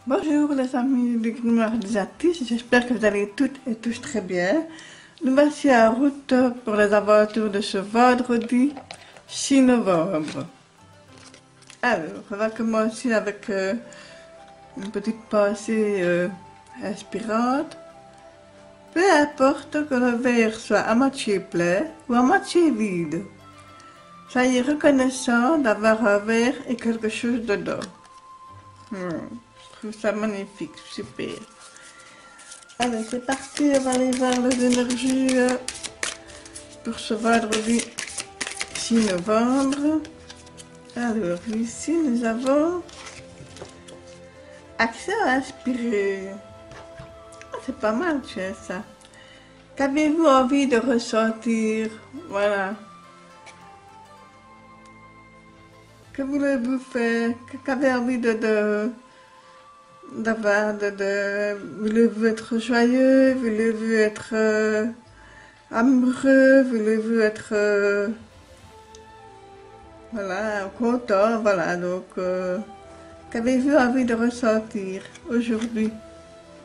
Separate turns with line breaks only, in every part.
Bonjour les amis du Grimoire des artistes, j'espère que vous allez toutes et tous très bien. Nous voici en route pour les aventures de ce vendredi 6 novembre. Alors, on va commencer avec une petite pensée inspirante. Peu importe que le verre soit à moitié plein ou à moitié vide, soyez reconnaissant d'avoir un verre et quelque chose dedans. Je trouve ça magnifique, super. Allez, c'est parti, on va aller voir les énergies pour ce vendredi 6 novembre. Alors, ici, nous avons Action inspirée. Ah, c'est pas mal, tiens, ça. Qu'avez-vous envie de ressentir? Voilà. Que voulez-vous faire? Qu'avez-vous envie d'avoir voulez-vous être joyeux? Voulez-vous être amoureux? Voulez-vous être voilà, content? Voilà, donc qu'avez-vous envie de ressentir aujourd'hui,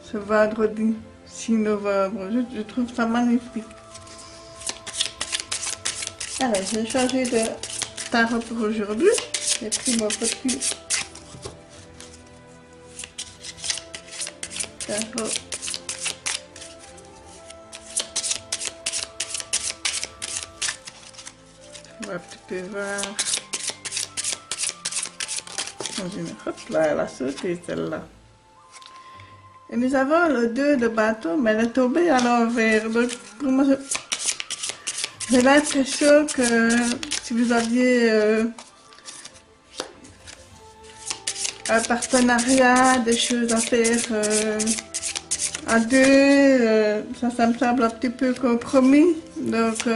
ce vendredi 6 novembre? Je trouve ça magnifique. Alors, j'ai changé de tarot pour aujourd'hui. J'ai pris mon petit tarot. On va un petit peu voir. Hop là, elle a sauté celle-là. Et nous avons le 2 de bâton, mais elle est tombée à l'envers. Donc, pour moi, j'ai l'impression que si vous aviez un partenariat, des choses à faire à deux, ça me semble un petit peu compromis. Donc,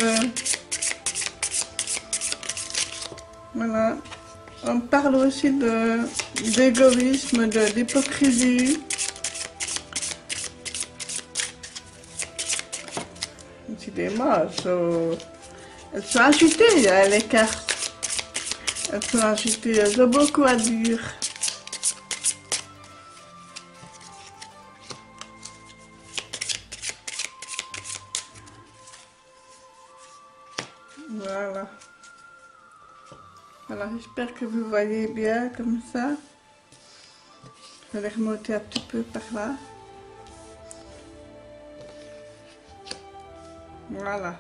voilà. On parle aussi d'égoïsme, d'hypocrisie. Décidément, elles sont agitées, hein, les cartes. Elles sont agitées, elles ont beaucoup à dire. Voilà. Voilà, j'espère que vous voyez bien comme ça. Je vais les remonter un petit peu par là. Voilà.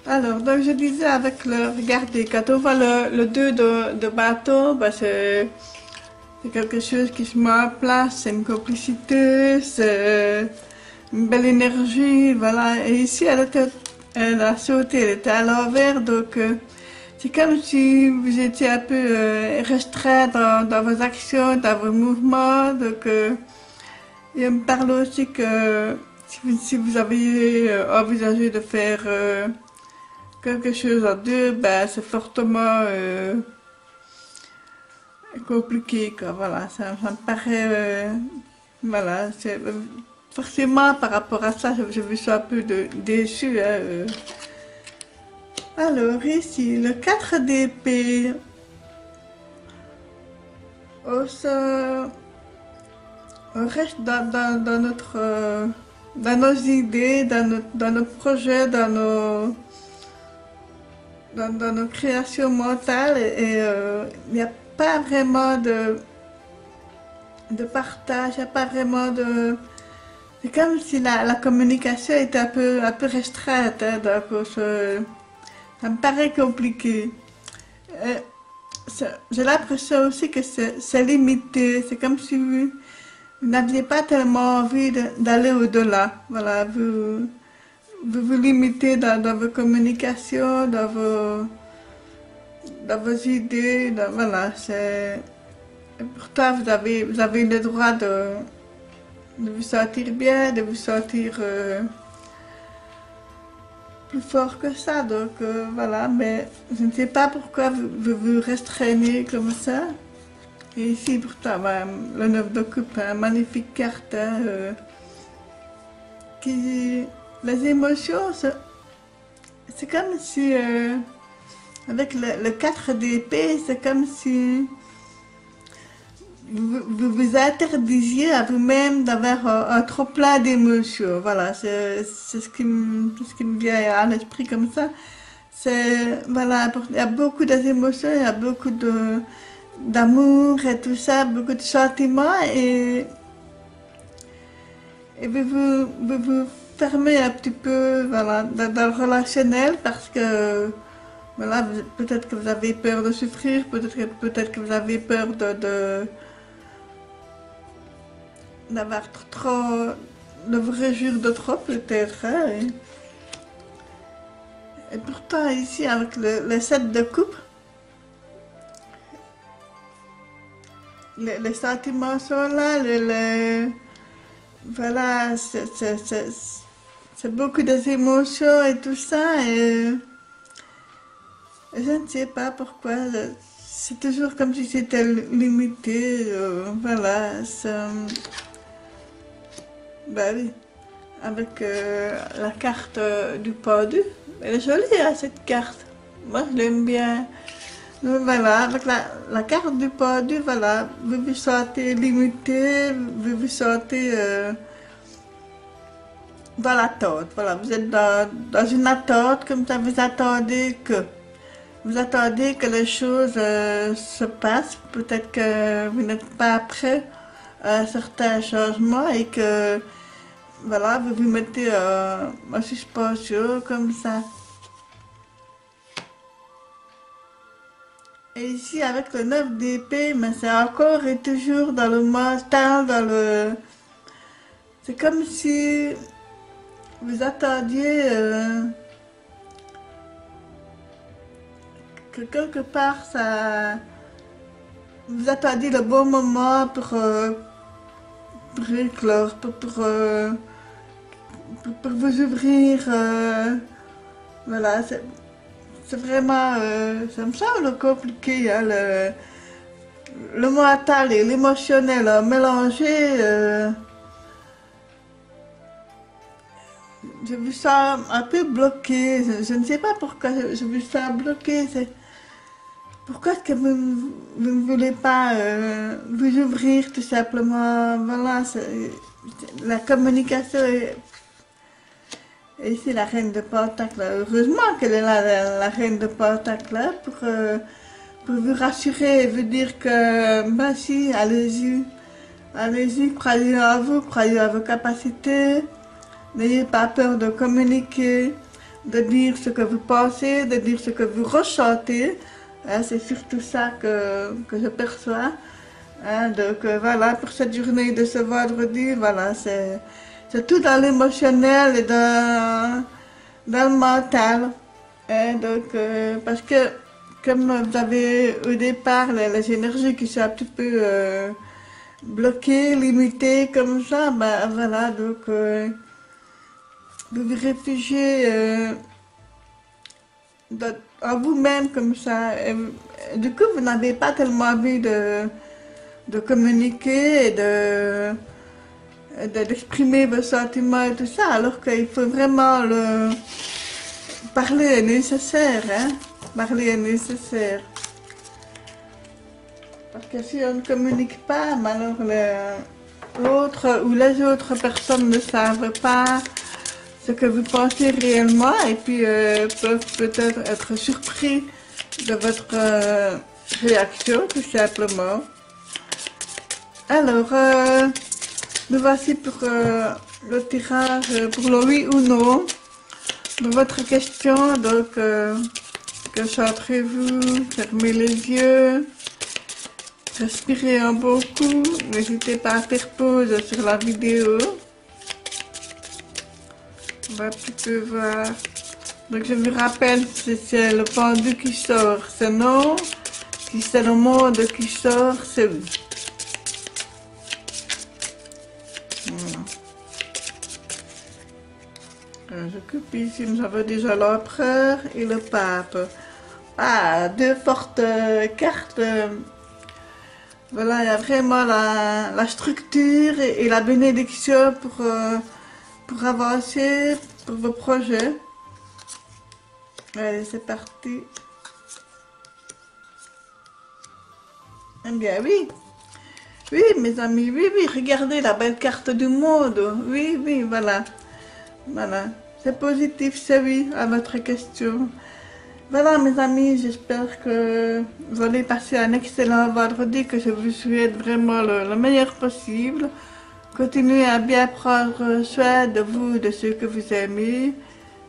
Alors, donc je disais avec regardez, quand on voit le 2 de bâton, bah c'est quelque chose qui se met en place, c'est une complicité, c'est une belle énergie, voilà. Et ici, elle a sauté, elle était à l'envers, donc c'est comme si vous étiez un peu restreint dans vos actions, dans vos mouvements, donc et on me parle aussi que si vous aviez envisagé de faire quelque chose à deux, ben c'est fortement compliqué, quoi. Voilà, ça me paraît, voilà, c'est forcément par rapport à ça, je me suis un peu déçue. Hein. Alors ici, le 4 d'épée, on reste dans notre, dans nos idées, dans nos projets, dans nos créations mentales et il n'y a pas vraiment de partage, il n'y a pas vraiment de... C'est comme si la communication était un peu restreinte, hein, donc ça me paraît compliqué. J'ai l'impression aussi que c'est limité, c'est comme si vous n'aviez pas tellement envie d'aller au-delà. Voilà, vous limitez dans vos communications, dans vos idées, voilà, c'est... Pourtant, vous avez le droit de vous sentir bien, de vous sentir plus fort que ça, donc voilà, mais je ne sais pas pourquoi vous restreignez comme ça. Et ici, pourtant, le 9 de coupe, une magnifique carte, hein, qui... Les émotions, c'est comme si, avec le 4 d'épée, c'est comme si vous interdisiez à vous-même d'avoir un trop plein d'émotions. Voilà, c'est ce qui me vient à l'esprit comme ça. C'est, voilà, il y a beaucoup d'émotions, il y a beaucoup d'amour et tout ça, beaucoup de sentiments et vous fermez un petit peu, voilà, dans le relationnel parce que, voilà, peut-être que vous avez peur de souffrir, peut-être que vous avez peur d'avoir trop, de vous réjouir de trop peut-être, hein, et pourtant ici avec le set de coupe, les sentiments sont là, voilà, c'est beaucoup d'émotions et tout ça et je ne sais pas pourquoi, c'est toujours comme si c'était limité, voilà, bah oui. Avec la carte du pendu. Elle est jolie, hein, cette carte. Moi, je l'aime bien. Donc, voilà, avec la carte du pendu, voilà, vous vous sentez limité, vous vous sentez dans l'attente. Voilà, vous êtes dans une attente, comme ça, vous attendez que les choses se passent. Peut-être que vous n'êtes pas prêt à certains changements et que voilà, vous vous mettez en suspension comme ça. Et ici, avec le 9 d'épée, mais c'est encore et toujours dans le mental, c'est comme si vous attendiez que quelque part, vous attendiez le bon moment pour éclore, pour vous ouvrir. Voilà, c'est vraiment, ça me semble compliqué, hein, le mental et l'émotionnel mélangés. Je me sens un peu bloquée. Je ne sais pas pourquoi je me sens bloquée. Pourquoi est-ce que vous ne voulez pas vous ouvrir tout simplement? Voilà, la communication et ici la reine de Pentacle. Heureusement qu'elle est là, la reine de Pentacle, hein, pour vous rassurer et vous dire que, bah si, allez-y. Allez-y, croyez en vous, croyez en vos capacités. N'ayez pas peur de communiquer, de dire ce que vous pensez, de dire ce que vous ressentez. Hein, c'est surtout ça que je perçois. Hein, donc voilà, pour cette journée de ce vendredi, voilà, c'est tout dans l'émotionnel et dans le mental. Hein, donc, parce que comme vous avez au départ les énergies qui sont un petit peu bloquées, limitées comme ça, ben voilà, donc vous vous réfugiez en vous-même comme ça. Du coup, vous n'avez pas tellement envie de communiquer et d'exprimer vos sentiments et tout ça, alors qu'il faut vraiment parler est nécessaire, hein. Parler est nécessaire. Parce que si on ne communique pas, alors l'autre ou les autres personnes ne savent pas ce que vous pensez réellement et puis peuvent peut-être être surpris de votre réaction, tout simplement. Alors, nous voici pour le tirage pour le oui ou non de votre question. Donc, concentrez-vous, fermez les yeux, respirez un bon coup, n'hésitez pas à faire pause sur la vidéo. On va un petit peu voir. Donc je vous rappelle, c'est le pendu qui sort, c'est non. Si c'est le monde qui sort, c'est oui. Voilà. Je coupe ici, nous avons déjà l'empereur et le pape. Ah, deux fortes cartes. Voilà, il y a vraiment la structure et la bénédiction pour avancer, pour vos projets. Allez, c'est parti. Eh bien oui, Oui, mes amis, oui, oui, regardez la belle carte du monde. Oui, oui, voilà. Voilà. C'est positif, c'est oui, à votre question. Voilà, mes amis, j'espère que vous allez passer un excellent vendredi, que je vous souhaite vraiment le meilleur possible. Continuez à bien prendre soin de vous, de ceux que vous aimez.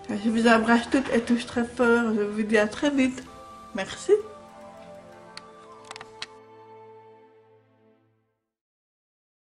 Je vous embrasse toutes et tous très fort. Je vous dis à très vite. Merci.